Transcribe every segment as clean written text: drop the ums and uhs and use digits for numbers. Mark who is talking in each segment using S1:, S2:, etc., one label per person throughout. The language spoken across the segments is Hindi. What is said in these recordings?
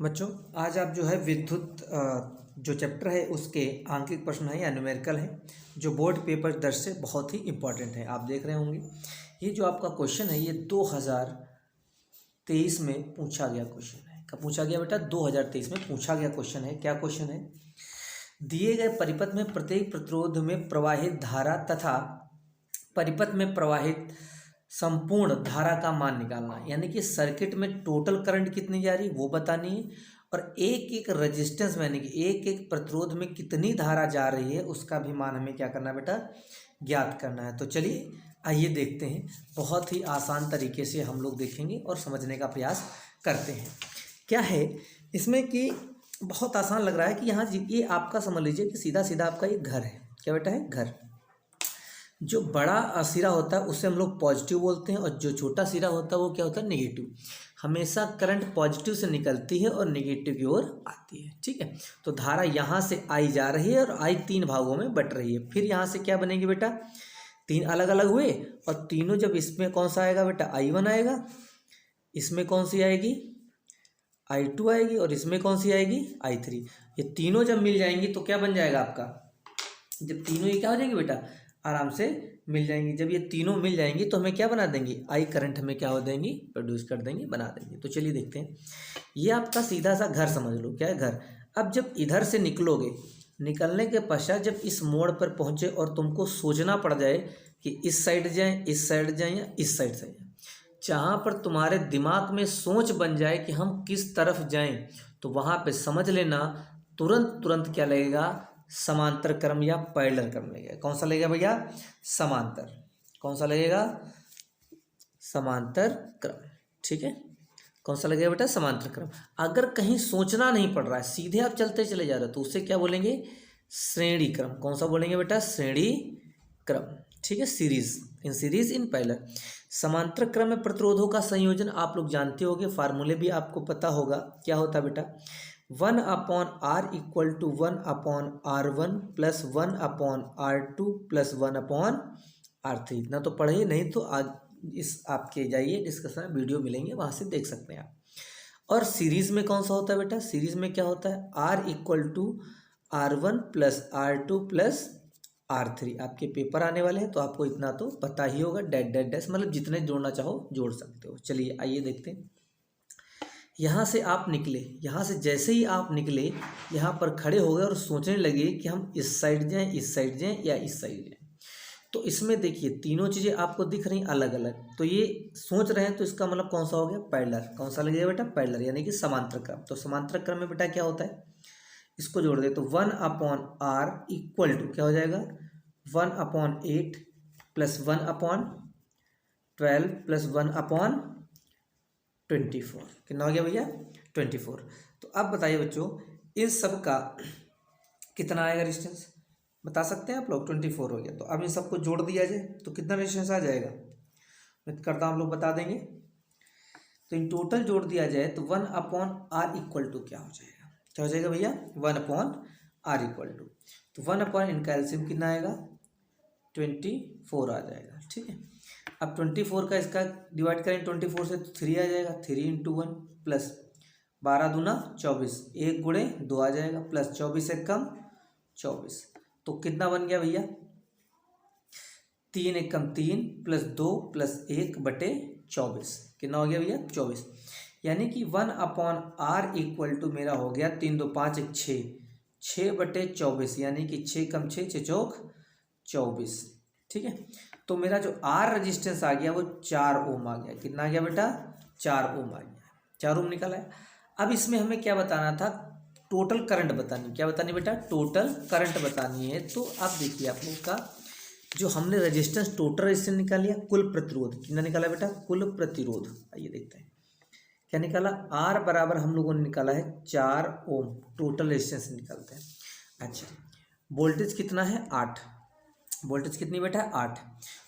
S1: बच्चों आज आप जो है विद्युत जो चैप्टर है उसके आंकिक प्रश्न है या न्यूमेरिकल है जो बोर्ड पेपर 10 से बहुत ही इम्पोर्टेंट है। आप देख रहे होंगे ये जो आपका क्वेश्चन है ये 2023 में पूछा गया क्वेश्चन है। कब पूछा गया बेटा? 2023 में पूछा गया क्वेश्चन है। क्या क्वेश्चन है? दिए गए परिपथ में प्रत्येक प्रतिरोध में प्रवाहित धारा तथा परिपथ में प्रवाहित संपूर्ण धारा का मान निकालना, यानी कि सर्किट में टोटल करंट कितनी जा रही है वो बतानी है और एक एक रेजिस्टेंस में यानी कि एक एक प्रतिरोध में कितनी धारा जा रही है उसका भी मान हमें क्या करना है बेटा? ज्ञात करना है। तो चलिए आइए देखते हैं। बहुत ही आसान तरीके से हम लोग देखेंगे और समझने का प्रयास करते हैं। क्या है इसमें कि बहुत आसान लग रहा है कि यहाँ ये आपका समझ लीजिए कि सीधा सीधा आपका एक घर है। क्या बेटा है? घर। जो बड़ा सिरा होता है उसे हम लोग पॉजिटिव बोलते हैं और जो छोटा सिरा होता है वो क्या होता है? नेगेटिव। हमेशा करंट पॉजिटिव से निकलती है और नेगेटिव की ओर आती है। ठीक है, तो धारा यहाँ से आई जा रही है और आई तीन भागों में बट रही है। फिर यहाँ से क्या बनेगी बेटा? तीन अलग अलग हुए और तीनों जब इसमें कौन सा आएगा बेटा? I1 आएगा। इसमें कौन सी आएगी? I2 आएगी और इसमें कौन सी आएगी? I3। ये तीनों जब मिल जाएंगी तो क्या बन जाएगा आपका? जब तीनों ये क्या हो जाएंगे बेटा? आराम से मिल जाएंगी। जब ये तीनों मिल जाएंगी तो हमें क्या बना देंगी? आई करंट हमें क्या हो देंगी? प्रोड्यूस कर देंगे, बना देंगे। तो चलिए देखते हैं। ये आपका सीधा सा घर समझ लो। क्या है? घर। अब जब इधर से निकलोगे, निकलने के पश्चात जब इस मोड़ पर पहुंचे और तुमको सोचना पड़ जाए कि इस साइड जाएं, इस साइड जाएं या इस साइड से जाएं, जहाँ पर तुम्हारे दिमाग में सोच बन जाए कि हम किस तरफ जाएं, तो वहाँ पे समझ लेना तुरंत क्या लगेगा? समांतर क्रम या पैरेलल क्रम लगेगा। कौन सा लगेगा भैया? समांतर। कौन सा लगेगा? समांतर क्रम। ठीक है, कौन सा लगेगा बेटा? समांतर क्रम। अगर कहीं सोचना नहीं पड़ रहा है, सीधे आप चलते चले जा रहे हो, तो उसे क्या बोलेंगे? श्रेणी क्रम। कौन सा बोलेंगे बेटा? श्रेणी क्रम। ठीक है, सीरीज इन पैरेलल। समांतर क्रम में प्रतिरोधों का संयोजन आप लोग जानते होंगे, फार्मूले भी आपको पता होगा। क्या होता है बेटा? 1/r equal to 1/r1 plus 1/r2 plus 1/r3। इतना तो पढ़े, नहीं तो आज इस आपके जाइए डिस्कशन वीडियो मिलेंगे, वहाँ से देख सकते हैं आप। और सीरीज में कौन सा होता है बेटा? सीरीज में क्या होता है? r equal to r1 plus r2 plus r3। आपके पेपर आने वाले हैं तो आपको इतना तो पता ही होगा। डैट डैट डैश मतलब जितने जोड़ना चाहो जोड़ सकते हो। चलिए आइए देखते हैं। यहाँ से आप निकले, यहाँ से जैसे ही आप निकले यहाँ पर खड़े हो गए और सोचने लगे कि हम इस साइड जाएं, इस साइड जाएं या इस साइड जाएं। तो इसमें देखिए तीनों चीज़ें आपको दिख रही अलग अलग, तो ये सोच रहे हैं तो इसका मतलब कौन सा हो गया? पैरेलल। कौन सा लगेगा बेटा? पैरेलल, यानी कि समांतर क्रम। तो समांतर क्रम में बेटा क्या होता है? इसको जोड़ दे तो 1/r इक्वल टू क्या हो जाएगा? 1/8 प्लस 1/12 प्लस 1/24। कितना हो गया भैया? 24। तो अब बताइए बच्चों इन सब का कितना आएगा रेजिस्टेंस? बता सकते हैं आप लोग? 24 हो गया। तो अब इन सबको जोड़ दिया जाए तो कितना रेजिस्टेंस आ जाएगा? मैं करता हूँ, आप लोग बता देंगे। तो इन टोटल जोड़ दिया जाए तो 1/r इक्वल टू क्या हो जाएगा? क्या हो जाएगा भैया? 1/r इक्वल टू, तो 1 इनका एलसीएम कितना आएगा? 24 आ जाएगा। ठीक है, अब 24 का इसका डिवाइड करें 24 से तो 3 आ जाएगा। 3 इंटू 1 प्लस 12 दूना 24, 1 गुणे 2 आ जाएगा, प्लस 24 एक कम 24। तो कितना बन गया भैया? 3 एक कम 3 प्लस 2 प्लस 1/24। कितना हो गया भैया? 24। यानी कि 1/r इक्वल टू मेरा हो गया 3 2 5 1 6, 6/24, यानी कि 6 कम 6 6 चौक 24। ठीक है, तो मेरा जो R रेजिस्टेंस आ गया वो 4 ओम आ गया। कितना आ गया बेटा? 4 ओम आ गया। 4 ओम निकला है। अब इसमें हमें क्या बताना था? टोटल करंट बतानी। क्या बतानी बेटा? टोटल करंट बतानी है। तो अब देखिए आप लोग का जो हमने रेजिस्टेंस टोटल रेजिस्टेंस निकाल लिया, कुल प्रतिरोध कितना निकाला बेटा? कुल प्रतिरोध। आइए देखते हैं क्या निकाला। R बराबर हम लोगों ने निकाला है 4 ओम। टोटल रेजिस्टेंस निकालते हैं। अच्छा, वोल्टेज कितना है? 8। वोल्टेज कितनी बेटा? 8।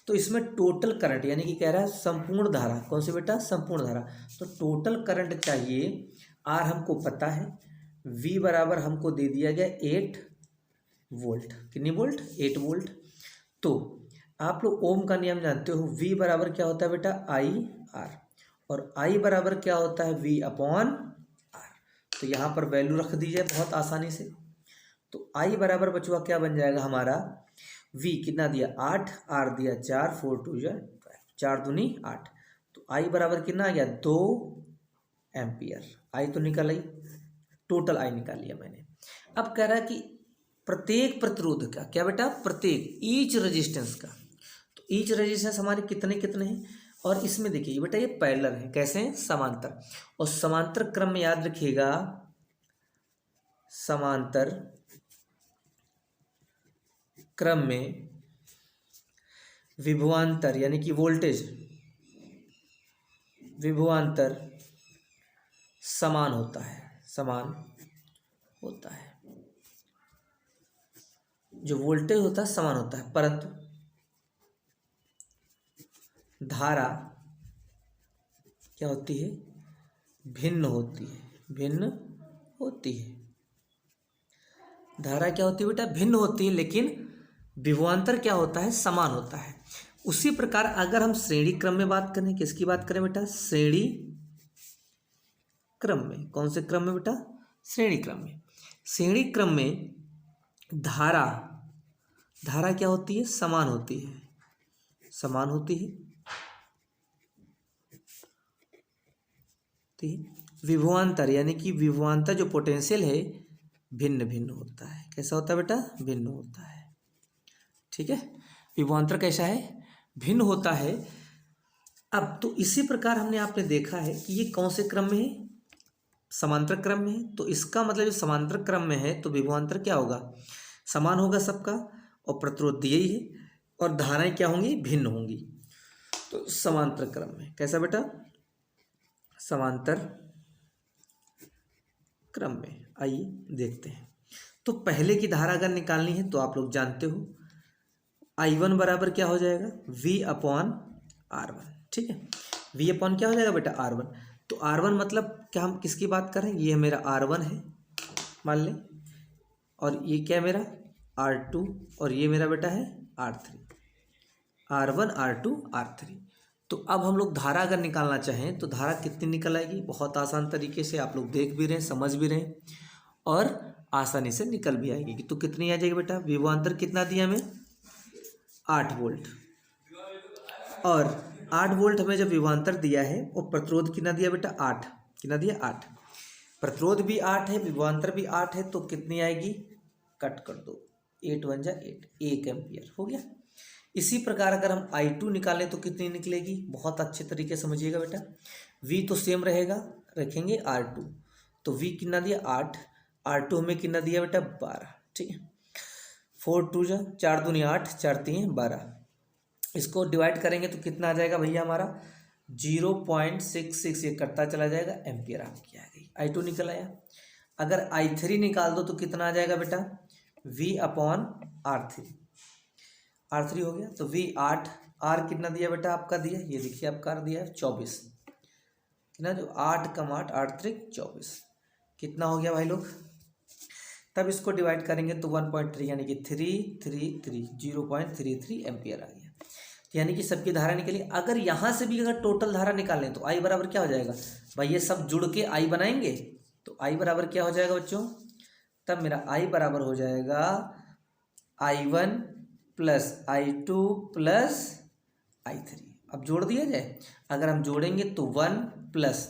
S1: तो इसमें टोटल करंट यानी कि कह रहा है संपूर्ण धारा। कौन सी बेटा? संपूर्ण धारा। तो टोटल करंट चाहिए। आर हमको पता है, वी बराबर हमको दे दिया गया 8 वोल्ट। कितनी वोल्ट? 8 वोल्ट। तो आप लोग ओम का नियम जानते हो, वी बराबर क्या होता है बेटा? आई आर, और आई बराबर क्या होता है? V upon R. तो यहाँ पर वैल्यू रख दीजिए बहुत आसानी से। तो आई बराबर बचुआ क्या बन जाएगा हमारा, वी कितना दिया 8, आर दिया 4, 4 2 5, 4 दूनी 8, तो आई बराबर कितना आ गया 2 एम्पियर। आई तो निकल आई, टोटल आई निकाल लिया मैंने। अब कह रहा है कि प्रत्येक प्रतिरोध का, क्या बेटा, प्रत्येक ईच रेजिस्टेंस का, तो ईच रेजिस्टेंस हमारे कितने कितने हैं, और इसमें देखिए बेटा ये पैरेलल है, कैसे हैं, समांतर, और समांतर क्रम में याद रखिएगा, समांतर क्रम में विभवांतर यानी कि वोल्टेज विभवांतर समान होता है, समान होता है, जो वोल्टेज होता है समान होता है, परंतु धारा क्या होती है, भिन्न होती है, भिन्न होती है। धारा क्या होती है बेटा, भिन्न होती है, लेकिन विभवांतर क्या होता है, समान होता है। उसी प्रकार अगर हम श्रेणी क्रम में बात करें, किसकी बात करें बेटा, श्रेणी क्रम में। कौन से क्रम में बेटा, श्रेणी क्रम में। श्रेणी क्रम में धारा, धारा क्या होती है, समान होती है, समान होती है। विभवांतर यानी कि विभवांतर जो पोटेंशियल है भिन्न भिन्न होता है। कैसा होता है बेटा, भिन्न होता है। ठीक है, विभवांतर कैसा है, भिन्न होता है। अब तो इसी प्रकार हमने आपने देखा है कि ये कौन से क्रम में है, समांतर क्रम में है, तो इसका मतलब जो समांतर क्रम में है तो विभवांतर क्या होगा, समान होगा सबका, और प्रतिरोध दिए ही है, और धाराएं क्या होंगी, भिन्न होंगी। तो समांतर क्रम में कैसा बेटा, समांतर क्रम में। आइए देखते हैं। तो पहले की धारा अगर निकालनी है तो आप लोग जानते हो I1 बराबर क्या हो जाएगा, V अपॉन R1। ठीक है, V अपॉन क्या हो जाएगा बेटा, R1। तो R1 मतलब क्या, हम किसकी बात कर रहे हैं, ये मेरा R1 है मान लें, और ये क्या है मेरा R2, और ये मेरा बेटा है R3, R1 R2 R3। तो अब हम लोग धारा अगर निकालना चाहें तो धारा कितनी निकल आएगी, बहुत आसान तरीके से, आप लोग देख भी रहे हैं, समझ भी रहे हैं, और आसानी से निकल भी आएगी। तो कितनी आ जाएगी बेटा, विभवांतर कितना दिया हमें, 8 वोल्ट, और 8 वोल्ट हमें जब विभवांतर दिया है, और प्रतिरोध कितना दिया बेटा, 8, कितना दिया 8, प्रतिरोध भी 8 है, विभवांतर भी 8 है, तो कितनी आएगी, कट कर दो, 8 1 जा 8, 1 एम्पियर हो गया। इसी प्रकार अगर हम I2 निकालें तो कितनी निकलेगी, बहुत अच्छे तरीके से समझिएगा बेटा। V तो सेम रहेगा, रखेंगे R2, तो V कितना दिया 8, R2 हमें कितना दिया बेटा 12। ठीक है, 4 2 जा 4 दूनी 8, 4 3 12, इसको डिवाइड करेंगे तो कितना आ जाएगा भैया हमारा 0.66, ये करता चला जाएगा, एम्पियर आपकी आ गई, I2 निकल आया। अगर I3 निकाल दो तो कितना आ जाएगा बेटा, V अपॉन R3 हो गया। तो V 8, R कितना दिया बेटा आपका दिया, ये देखिए आपका दिया 24, कितना, जो 8 कम 8 8 3 24, कितना हो गया भाई लोग। तब इसको डिवाइड करेंगे तो 1.3 यानी कि 0.33 एम्पियर आ गया, यानी कि सबकी धारा निकली। अगर यहाँ से भी अगर टोटल धारा निकालें तो आई बराबर क्या हो जाएगा भाई, ये सब जुड़ के आई बनाएंगे, तो आई बराबर क्या हो जाएगा बच्चों, तब मेरा आई बराबर हो जाएगा I1 plus I2 plus I3। अब जोड़ दिया जाए, अगर हम जोड़ेंगे तो 1 प्लस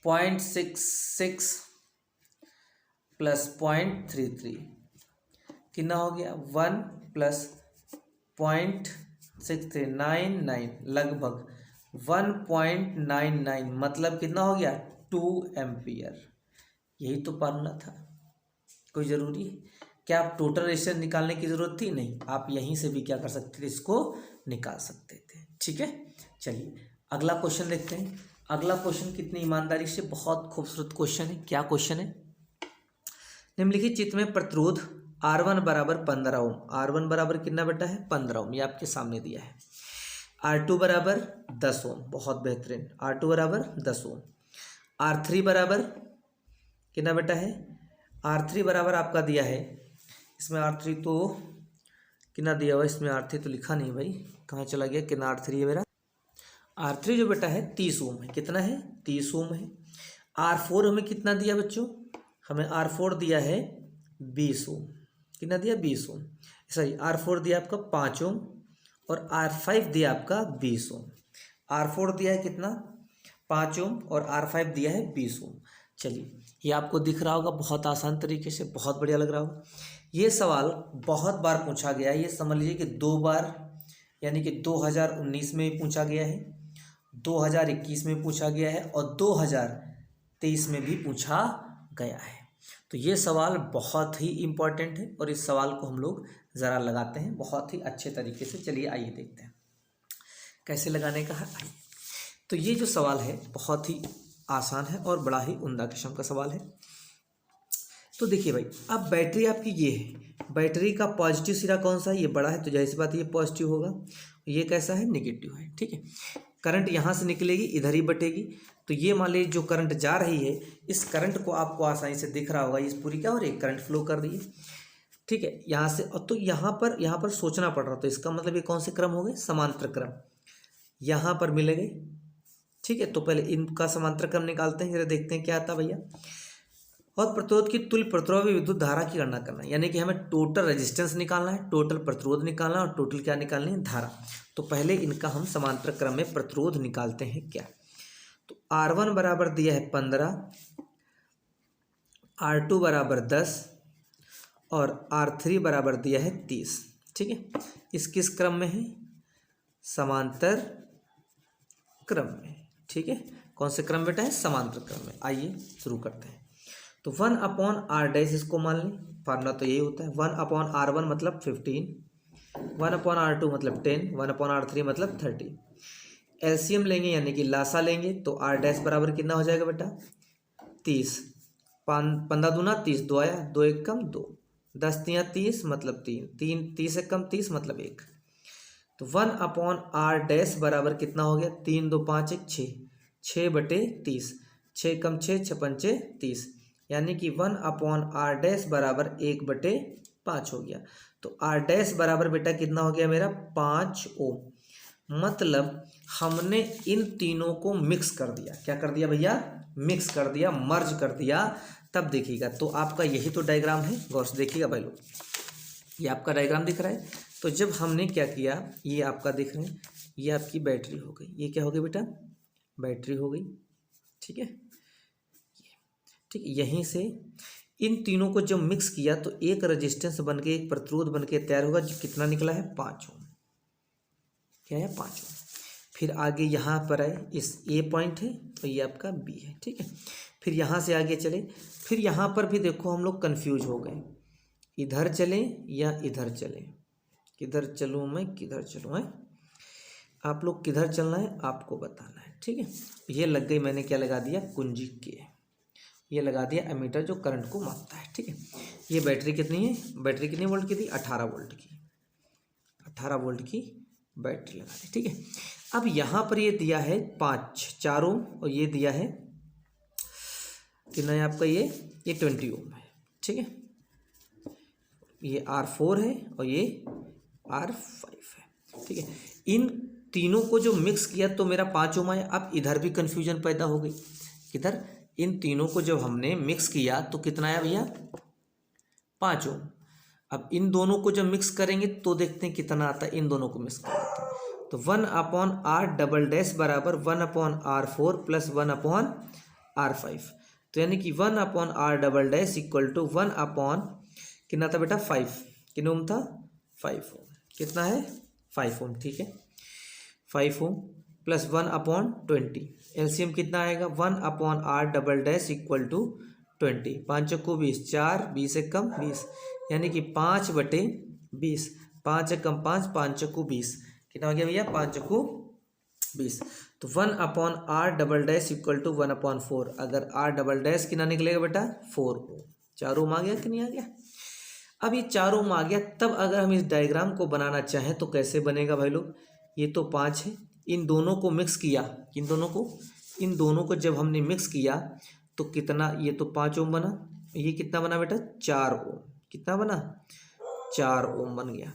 S1: 0.66 प्लस 0.33 कितना हो गया, 1 प्लस 0.6399, लगभग 1.99, मतलब कितना हो गया 2 एम्पियर। यही तो पाना था, कोई ज़रूरी है क्या आप टोटल रेजिस्टेंस निकालने की ज़रूरत थी, नहीं, आप यहीं से भी क्या कर सकते थे, इसको निकाल सकते थे। ठीक है, चलिए अगला क्वेश्चन देखते हैं। अगला क्वेश्चन कितनी ईमानदारी से, बहुत खूबसूरत क्वेश्चन है। क्या क्वेश्चन है, निम्नलिखित चित्र में प्रतिरोध R1 बराबर 15 ओम, R1 बराबर कितना बेटा है 15 ओम, ये आपके सामने दिया है। R2 बराबर 10 ओम, बहुत बेहतरीन, R2 बराबर 10 ओम। R3 बराबर कितना बेटा है, R3 बराबर आपका दिया है, इसमें R3 तो कितना दिया हुआ, इसमें R3 तो लिखा नहीं भाई, कहाँ चला गया, कितना R3 है मेरा, R3 जो बेटा है 30 ओम है, कितना है 30 ओम है। R4 हमें कितना दिया बच्चों, हमें R4 दिया है 20 ओम। कितना दिया, 20 ओम। सॉरी, R4 दिया आपका 5 ओम और R5 दिया आपका 20 ओम। R4 दिया है कितना, 5 ओम और R5 दिया है 20 ओम। चलिए, ये आपको दिख रहा होगा बहुत आसान तरीके से, बहुत बढ़िया लग रहा होगा। ये सवाल बहुत बार पूछा गया है, ये समझ लीजिए कि 2 बार, यानी कि 2019 में पूछा गया है, 2021 में पूछा गया है और 2023 में भी पूछा गया है। तो ये सवाल बहुत ही इम्पोर्टेंट है और इस सवाल को हम लोग ज़रा लगाते हैं बहुत ही अच्छे तरीके से। चलिए आइए देखते हैं कैसे लगाने का है। आइए, तो ये जो सवाल है बहुत ही आसान है और बड़ा ही उम्दा किस्म का सवाल है। तो देखिए भाई, अब बैटरी आपकी ये है, बैटरी का पॉजिटिव सिरा कौन सा है, ये बड़ा है तो जाहिर सी बात ये पॉजिटिव होगा, ये कैसा है, नेगेटिव है। ठीक है, करंट यहाँ से निकलेगी, इधर ही बटेगी। तो ये मान लीजिए जो करंट जा रही है, इस करंट को आपको आसानी से दिख रहा होगा, इस पूरी क्या हो रही है, करंट फ्लो कर रही है। ठीक है, यहाँ से, और तो यहाँ पर सोचना पड़ रहा, तो इसका मतलब ये कौन से क्रम हो गए, समांतर क्रम, यहाँ पर मिले गए। ठीक है, तो पहले इनका समांतर क्रम निकालते हैं, जरा देखते हैं क्या आता है भैया। और प्रतिरोध की तुल्य प्रतिरोध विद्युत धारा की गणना करना है, यानी कि हमें टोटल रेजिस्टेंस निकालना है, टोटल प्रतिरोध निकालना है और टोटल क्या निकालनी है, धारा। तो पहले इनका हम समांतर क्रम में प्रतिरोध निकालते हैं क्या। तो R1 बराबर दिया है 15, R2 बराबर 10 और R3 बराबर दिया है 30। ठीक है, इस किस क्रम में है, समांतर क्रम में। ठीक है, कौन से क्रम बेटा है, समांतर क्रम में। आइए शुरू करते हैं। तो 1/r' इसको मान लें, फार्मूला तो यही होता है। 1/r1 मतलब 15, 1/r2 मतलब 10, 1/r3 मतलब 30। एलसीएम लेंगे यानी कि लासा लेंगे, तो r' बराबर कितना हो जाएगा बेटा, 30। 15 दूना 30, 2 आया, 2 एक कम 2, 10 तियाँ 30 मतलब 3, 3 30 एक कम 30 मतलब 1। तो 1/r' बराबर कितना हो गया, 3 2 5 1 6, 6/30, 6 कम 6 6 पंचे 30, यानी कि 1/r' बराबर 1/5 हो गया। तो r' बराबर बेटा कितना हो गया मेरा, 5 ओम। मतलब हमने इन तीनों को मिक्स कर दिया, क्या कर दिया भैया, मिक्स कर दिया, मर्ज कर दिया। तब देखिएगा, तो आपका यही तो डायग्राम है, गौर से देखिएगा भाई लोग, ये आपका डायग्राम दिख रहा है। तो जब हमने क्या किया, ये आपका दिख रहा है, ये आपकी बैटरी हो गई, ये क्या हो गई बेटा, बैटरी हो गई। ठीक है, ठीक, यहीं से इन तीनों को जब मिक्स किया तो एक रेजिस्टेंस बन के, एक प्रतिरोध बन के तैयार होगा, जो कितना निकला है, 5 ओम। क्या है, 5 ओम। फिर आगे यहाँ पर आए, इस ए पॉइंट है तो ये आपका बी है। ठीक है, फिर यहाँ से आगे चले, फिर यहाँ पर भी देखो हम लोग कन्फ्यूज हो गए, इधर चलें या इधर चलें, किधर चलूँ मैं, किधर चलूँ है, आप लोग किधर चलना है आपको बताना है। ठीक है, ये लग गई, मैंने क्या लगा दिया, कुंजी के, ये लगा दिया एमीटर जो करंट को मापता है। ठीक है, ये बैटरी कितनी है, बैटरी कितनी वोल्ट की थी, 18 वोल्ट की, 18 वोल्ट की बैटरी लगा दी। ठीक है, अब यहाँ पर ये दिया है 4 ओम और ये दिया है कितना है आपका, ये 20 ओम है। ठीक है, ये R4 है और ये R5 है। ठीक है, इन तीनों को जो मिक्स किया तो मेरा 5 ओम आया। अब इधर भी कन्फ्यूजन पैदा हो गई, किधर, इन तीनों को जब हमने मिक्स किया तो कितना आया भैया, 5 ओम। अब इन दोनों को जब मिक्स करेंगे तो देखते हैं कितना आता है, इन दोनों को मिक्स कर देते हैं। तो 1/r' बराबर 1/r4 प्लस 1/r5। तो यानी कि 1/r' इक्वल टू 1 कितना था बेटा, 5, कितना ओम था, 5 ओम। कितना है, 5 ओम। ठीक है, 5 ओम प्लस 1/20, एलसीएम कितना आएगा, 1/r' इक्वल टू 20, 5 चक्कू 20, 4 20 एक कम 20, यानी कि 5/20, 5 एक कम 5, 5 चक्कू 20, कितना हो गया भैया, 5 चक्कू 20। तो 1/r' इक्वल टू 1/4, अगर r' कितना निकलेगा बेटा, 4 ओम। 4 ओम आ गया कि नहीं आ गया। अब ये 4 ओम आ गया, तब अगर हम इस डायग्राम को बनाना चाहें तो कैसे बनेगा भाई लोग, ये तो 5 है, इन दोनों को मिक्स किया, इन दोनों को जब हमने मिक्स किया तो कितना, ये तो 5 ओम बना, ये कितना बना बेटा, 4 ओम। कितना बना, 4 ओम बन गया,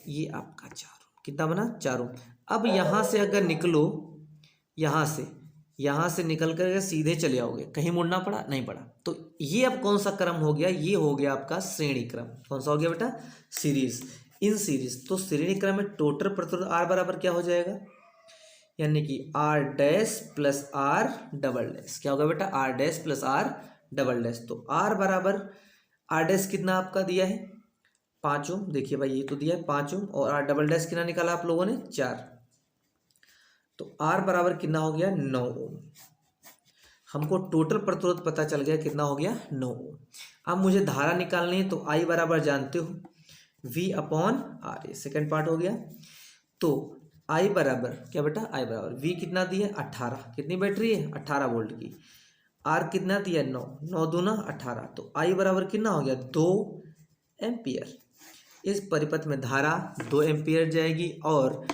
S1: ये आपका 4 ओम। कितना बना, 4 ओम। अब यहाँ से अगर निकलो, यहाँ से यहाँ से निकल कर सीधे चले आओगे, कहीं मुड़ना पड़ा नहीं पड़ा। तो ये अब कौन सा क्रम हो गया, ये हो गया आपका श्रेणी क्रम। कौन सा हो गया बेटा, सीरीज, इन सीरीज। तो श्रेणी क्रम में टोटल प्रतिरोध आर बराबर क्या हो जाएगा, यानी कि R dash plus R double dash. क्या होगा बेटा, R dash plus R double dash. तो आर बराबर आर डैश कितना आपका दिया है 5 ओम, देखिए भाई ये तो दिया है 5 ओम, और आर डबल डैश कितना निकाला आप लोगों ने 4। तो आर बराबर कितना हो गया 9 ओम। हमको टोटल प्रतिरोध पता चल गया कितना हो गया 9 ओम। अब मुझे धारा निकालनी है, तो आई बराबर जानते हो V अपॉन आर, ये सेकेंड पार्ट हो गया। तो आई बराबर क्या बेटा, आई बराबर V कितना दिया 18, कितनी बैटरी है 18 वोल्ट की। आर कितना दिया 9, 9 दूना 18, तो आई बराबर कितना हो गया 2 एम्पियर। इस परिपथ में धारा 2 एम्पियर जाएगी और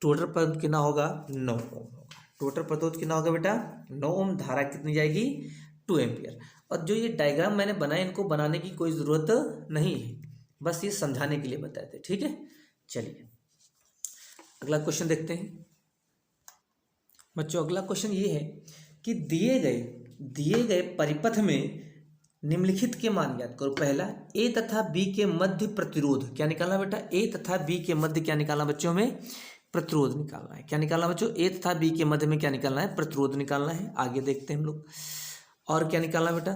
S1: टोटल प्रतिरोध कितना होगा 9 ओम होगा। टोटल प्रतिरोध कितना होगा बेटा 9 ओम, धारा कितनी जाएगी 2 एम्पियर। और जो ये डायग्राम मैंने बनाए, इनको बनाने की कोई ज़रूरत नहीं है, बस ये समझाने के लिए बताए थे, ठीक है। चलिए अगला क्वेश्चन देखते हैं बच्चों। अगला क्वेश्चन ये है कि दिए गए परिपथ में निम्नलिखित के मान ज्ञात करो। पहला, ए तथा बी के मध्य प्रतिरोध क्या निकालना बेटा, ए तथा बी के मध्य क्या निकालना बच्चों में, प्रतिरोध निकालना है। क्या निकालना बच्चों, ए तथा बी के मध्य में क्या निकालना है, प्रतिरोध निकालना है। आगे देखते हैं हम लोग। और क्या निकालना बेटा,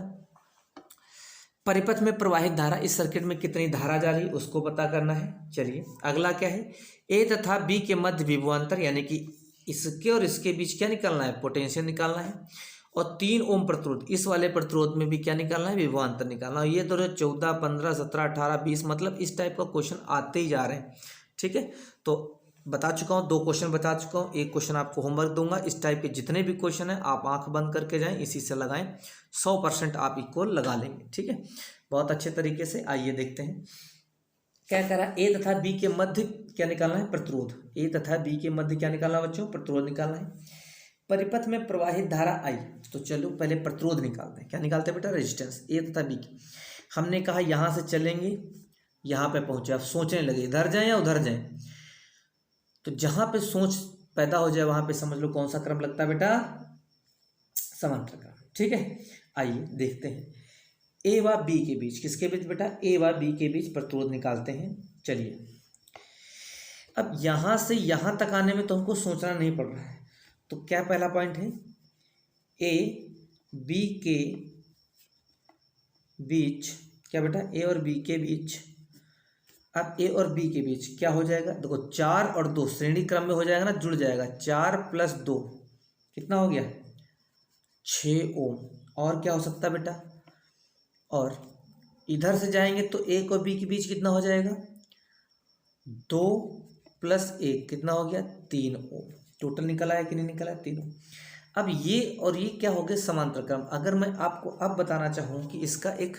S1: परिपथ में प्रवाहित धारा, इस सर्किट में कितनी धारा जा रही उसको पता करना है। चलिए अगला क्या है, ए तथा बी के मध्य विभवांतर, यानी कि इसके और इसके बीच क्या निकालना है, पोटेंशियल निकालना है। और 3 ओम प्रतिरोध, इस वाले प्रतिरोध में भी क्या निकालना है, विभवांतर निकालना है। ये तो 14, 15, 17, 18, 20, मतलब इस टाइप का क्वेश्चन आते ही जा रहे हैं, ठीक है। तो बता चुका हूँ, 2 क्वेश्चन बता चुका हूँ, एक क्वेश्चन आपको होमवर्क दूंगा। इस टाइप के जितने भी क्वेश्चन हैं आप आंख बंद करके जाएं, इसी से लगाएं, 100% आप इसको लगा लेंगे, ठीक है, बहुत अच्छे तरीके से। आइए देखते हैं क्या करा, ए तथा बी के मध्य क्या निकालना है, प्रतिरोध। ए तथा बी के मध्य क्या निकालना बच्चों, प्रतिरोध निकालना है। परिपथ में प्रवाहित धारा आई, तो चलो पहले प्रतिरोध निकालते हैं। क्या निकालते हैं बेटा, रेजिस्टेंस। ए तथा बी की हमने कहा यहाँ से चलेंगे, यहाँ पे पहुँचे, आप सोचने लगे इधर जाएं या उधर जाएं। तो जहाँ पे सोच पैदा हो जाए वहाँ पे समझ लो कौन सा क्रम लगता है बेटा, समांतर क्रम, ठीक है। आइए देखते हैं, ए व बी के बीच, किसके बीच बेटा, ए व बी के बीच प्रतिरोध निकालते हैं। चलिए अब यहाँ से यहाँ तक आने में तो हमको सोचना नहीं पड़ रहा है। तो क्या पहला पॉइंट है, ए बी के बीच, क्या बेटा, ए और बी के बीच। अब ए और बी के बीच क्या हो जाएगा, देखो 4 और 2 श्रेणी क्रम में हो जाएगा ना, जुड़ जाएगा। 4 + 2 कितना हो गया 6 ओम। और क्या हो सकता है बेटा, और इधर से जाएंगे तो ए और बी के बीच कितना हो जाएगा 2 + 1 कितना हो गया 3 ओम। टोटल निकला है कि नहीं निकला है, 3 ओम। अब ये और ये क्या हो गया समांतर क्रम। अगर मैं आपको अब बताना चाहूँ कि इसका एक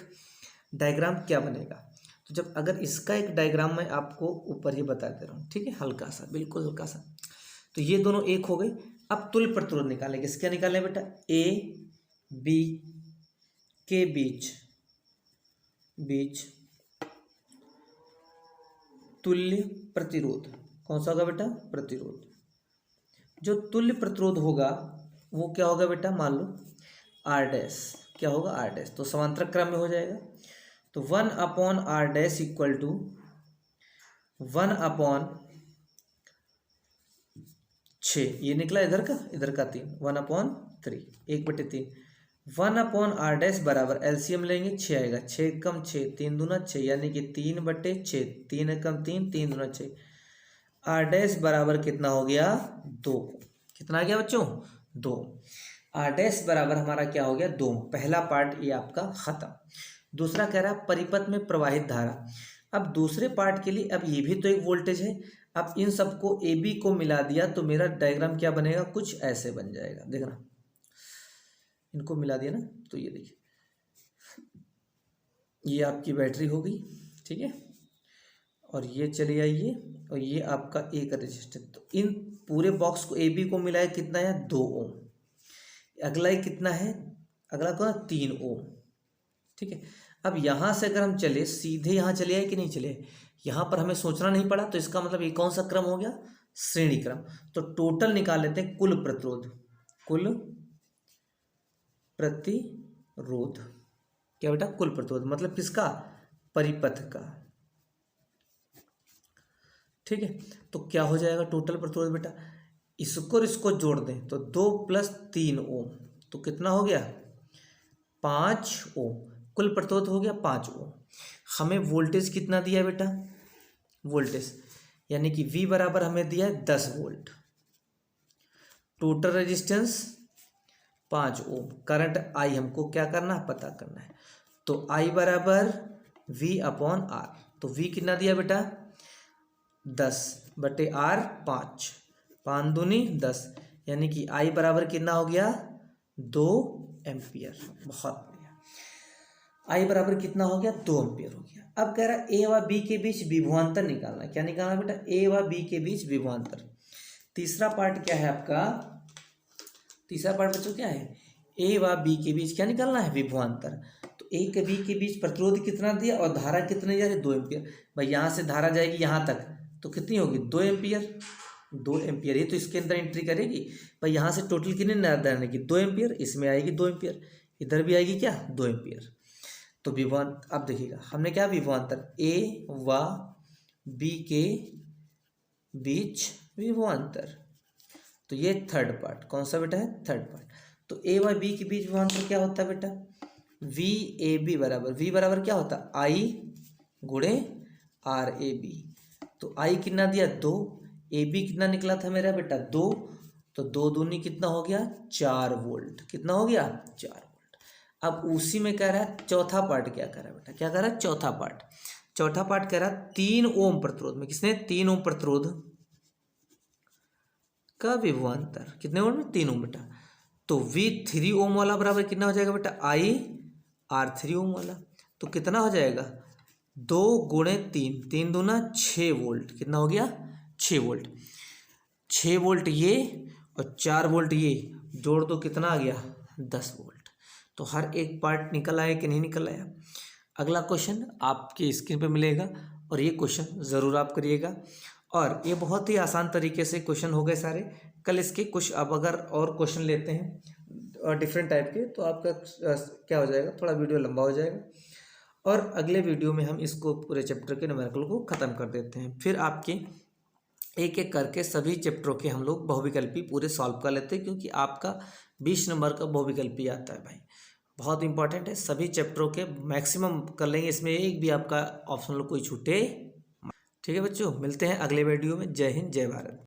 S1: डायग्राम क्या बनेगा, तो जब अगर इसका एक डायग्राम मैं आपको ऊपर ही बता दे रहा हूँ, ठीक है, हल्का सा, बिल्कुल हल्का सा। तो ये दोनों एक हो गए। अब तुल्य प्रतिरोध निकालेंगे। क्या निकालें बेटा, ए बी के बीच तुल्य प्रतिरोध। कौन सा होगा बेटा, प्रतिरोध। जो तुल्य प्रतिरोध होगा वो क्या होगा बेटा, मान लो आर डैश, क्या होगा आर डैश, तो समांतर क्रम में हो जाएगा। तो 1/r डैश इक्वल टू 1/6, ये निकला इधर का 3, 1/3, 1/3। 1/r डैश बराबर एलसीएम लेंगे 6 आएगा, 6 कम 6, 3 दूना 6, यानी कि 3/6, 3 कम 3, 3 दूना 6। आर डैश बराबर कितना हो गया 2, कितना आ गया बच्चों 2। आर डैश बराबर हमारा क्या हो गया 2। पहला पार्ट ये आपका खत्म। दूसरा कह रहा है परिपथ में प्रवाहित धारा। अब दूसरे पार्ट के लिए, अब ये भी तो एक वोल्टेज है। अब इन सबको ए बी को मिला दिया तो मेरा डायग्राम क्या बनेगा, कुछ ऐसे बन जाएगा, देखना, इनको मिला दिया ना, तो ये देखिए ये आपकी बैटरी हो गई, ठीक है, और ये चली आई ये, और ये आपका ए का रजिस्टर। तो इन पूरे बॉक्स को ए बी को मिलाया कितना है 2 ओम। अगला ही कितना है, अगला कौन 3 ओम, ठीक है। अब यहाँ से अगर हम चले सीधे यहाँ चले आए कि नहीं चले, यहाँ पर हमें सोचना नहीं पड़ा, तो इसका मतलब ये कौन सा क्रम हो गया, श्रेणी क्रम। तो टोटल निकाल लेते हैं कुल प्रतिरोध, कुल प्रतिरोध, क्या बेटा, कुल प्रतिरोध मतलब किसका, परिपथ का। ठीक है, तो क्या हो जाएगा टोटल प्रतिरोध बेटा, इसको और इसको जोड़ दें तो 2 + 3 ओम, तो कितना हो गया 5 ओम, कुल प्रतिरोध हो गया 5 ओम। हमें वोल्टेज कितना दिया बेटा, वोल्टेज यानी कि V बराबर हमें दिया है 10 volt, total resistance 5 ohm, current I हमको क्या करना है, पता करना है। तो I बराबर V/R, तो V कितना दिया बेटा 10/R 5, 5 दूनी 10, यानी कि I बराबर कितना हो गया 2 एम्पियर। बहुत बढ़िया, I बराबर कितना हो गया 2 एम्पियर हो गया। अब कह रहा है A व B के बीच विभवांतर निकालना। क्या निकालना बेटा, A व B के बीच विभवांतर। तीसरा पार्ट क्या है आपका, तीसरा पार्ट बच्चों क्या है, A व B के बीच क्या निकालना है, विभवांतर। तो A के B के बीच प्रतिरोध कितना दिया और धारा कितनी जा रही है 2 एम्पियर। भाई यहाँ से धारा जाएगी यहाँ तक तो कितनी होगी 2 एम्पियर, 2 एम्पियर, ये तो इसके अंदर एंट्री करेगी। भाई यहाँ से टोटल कितनी निर्धारण की 2 एम्पियर, इसमें आएगी 2 एम्पियर, इधर भी आएगी क्या 2 एम्पियर। तो विभवांतर, अब देखिएगा हमने क्या विभवांतर, A व B के बीच विभवांतर, तो ये थर्ड पार्ट कौन सा बेटा है, थर्ड पार्ट। तो A व B के बीच विभवांतर क्या होता है बेटा, VAB बराबर, V बराबर क्या होता है I गुणे RAB। तो I कितना दिया 2, AB कितना निकला था मेरा बेटा 2, तो 2 दूनी कितना हो गया 4 वोल्ट, कितना हो गया 4 वोल्ट। अब उसी में कह रहा है चौथा पार्ट, क्या कह रहा है बेटा, क्या कह रहा है चौथा पार्ट, चौथा पार्ट कह रहा है 3 ओम प्रतिरोध में, किसने 3 ओम प्रतिरोध का विभवांतर, कितने ओम में 3 ओम बेटा। तो V3 ओम वाला बराबर कितना हो जाएगा बेटा IR3 ओम वाला, तो कितना हो जाएगा 2 गुणे 3, 3 दूना 6 वोल्ट, कितना हो गया 6 वोल्ट, 6 वोल्ट ये और 4 वोल्ट ये जोड़ दो कितना आ गया 10 वोल्ट। तो हर एक पार्ट निकल आया कि नहीं निकल आया। अगला क्वेश्चन आपके स्क्रीन पे मिलेगा और ये क्वेश्चन ज़रूर आप करिएगा, और ये बहुत ही आसान तरीके से क्वेश्चन हो गए सारे। कल इसके कुछ अब अगर और क्वेश्चन लेते हैं डिफरेंट टाइप के तो आपका क्या हो जाएगा, थोड़ा वीडियो लंबा हो जाएगा, और अगले वीडियो में हम इसको पूरे चैप्टर के न्यूमेरिकल को ख़त्म कर देते हैं। फिर आपके एक एक करके सभी चैप्टरों के हम लोग बहुविकल्पी पूरे सॉल्व कर लेते हैं, क्योंकि आपका 20 नंबर का बहुविकल्पी आता है भाई, बहुत इंपॉर्टेंट है। सभी चैप्टरों के मैक्सिमम कर लेंगे, इसमें एक भी आपका ऑप्शनल कोई छूटे। ठीक है बच्चों, मिलते हैं अगले वीडियो में। जय हिंद, जय भारत।